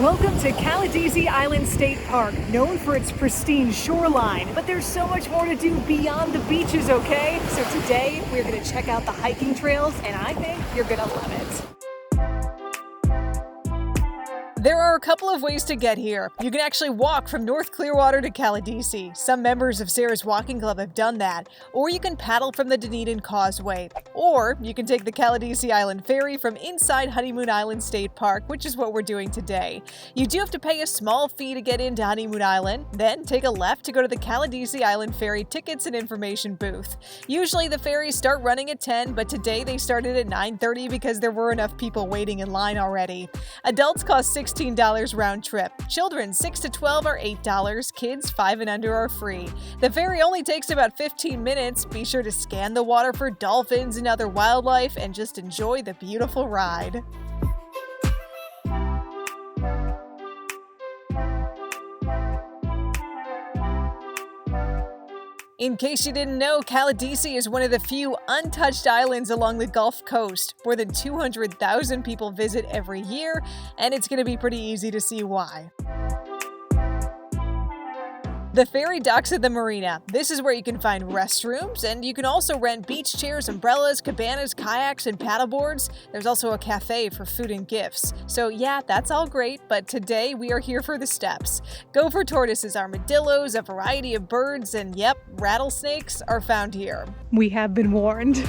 Welcome to Caladesi Island State Park, known for its pristine shoreline, but there's so much more to do beyond the beaches, okay? So today, we're gonna check out the hiking trails, and I think you're gonna love it. There are a couple of ways to get here. You can actually walk from North Clearwater to Caladesi. Some members of Sarah's Walking Club have done that. Or you can paddle from the Dunedin Causeway. Or you can take the Caladesi Island Ferry from inside Honeymoon Island State Park, which is what we're doing today. You do have to pay a small fee to get into Honeymoon Island, then take a left to go to the Caladesi Island Ferry tickets and information booth. Usually the ferries start running at 10, but today they started at 9:30 because there were enough people waiting in line already. Adults cost $16 round trip. Children 6 to 12 are $8. Kids 5 and under are free. The ferry only takes about 15 minutes. Be sure to scan the water for dolphins and other wildlife and just enjoy the beautiful ride. In case you didn't know, Caladesi is one of the few untouched islands along the Gulf Coast. More than 200,000 people visit every year, and it's going to be pretty easy to see why. The ferry docks at the Marina. This is where you can find restrooms, and you can also rent beach chairs, umbrellas, cabanas, kayaks, and paddleboards. There's also a cafe for food and gifts. So yeah, that's all great, but today we are here for the steps. Gopher tortoises, armadillos, a variety of birds, and yep, rattlesnakes are found here. We have been warned.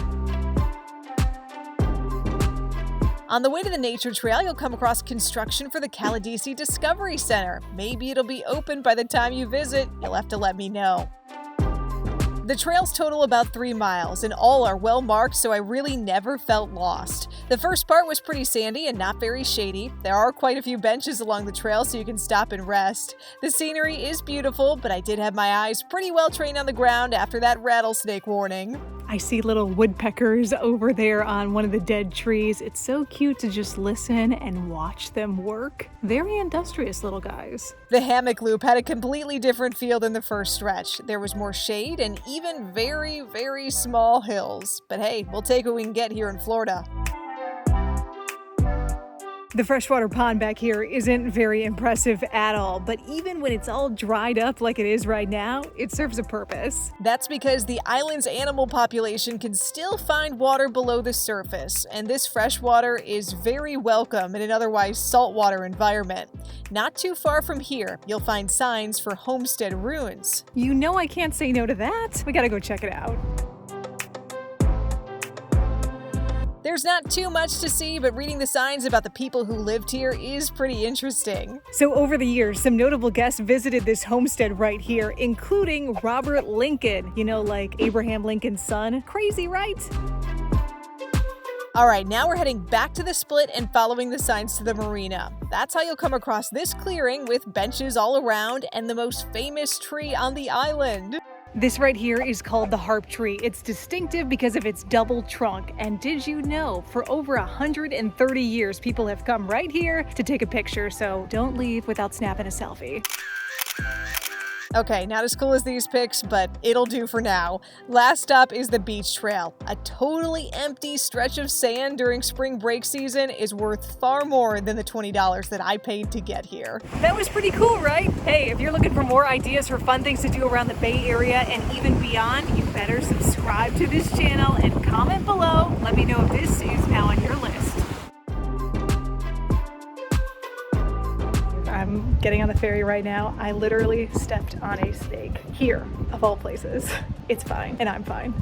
On the way to the nature trail, you'll come across construction for the Caladesi Discovery Center. Maybe it'll be open by the time you visit. You'll have to let me know. The trails total about 3 miles, and all are well marked, so I really never felt lost. The first part was pretty sandy and not very shady. There are quite a few benches along the trail so you can stop and rest. The scenery is beautiful, but I did have my eyes pretty well trained on the ground after that rattlesnake warning. I see little woodpeckers over there on one of the dead trees. It's so cute to just listen and watch them work. Very industrious little guys. The hammock loop had a completely different feel than the first stretch. There was more shade and even very, very small hills. But hey, we'll take what we can get here in Florida. The freshwater pond back here isn't very impressive at all, but even when it's all dried up like it is right now, it serves a purpose. That's because the island's animal population can still find water below the surface, and this fresh water is very welcome in an otherwise saltwater environment. Not too far from here, you'll find signs for homestead ruins. You know I can't say no to that. We gotta go check it out. There's not too much to see, but reading the signs about the people who lived here is pretty interesting. So over the years, some notable guests visited this homestead right here, including Robert Lincoln. You know, like Abraham Lincoln's son. Crazy, right? All right, now we're heading back to the split and following the signs to the marina. That's how you'll come across this clearing with benches all around and the most famous tree on the island. This right here is called the Harp Tree. It's distinctive because of its double trunk. And did you know, for over 130 years, people have come right here to take a picture, so don't leave without snapping a selfie. Okay, not as cool as these pics, but it'll do for now. Last stop is the beach trail. A totally empty stretch of sand during spring break season is worth far more than the $20 that I paid to get here. That was pretty cool, right? Hey, if you're looking for more ideas for fun things to do around the Bay Area and even beyond, you better subscribe to this channel and comment below. Let me know if this is now on your list. I'm getting on the ferry right now. I literally stepped on a snake here, of all places. It's fine, and I'm fine.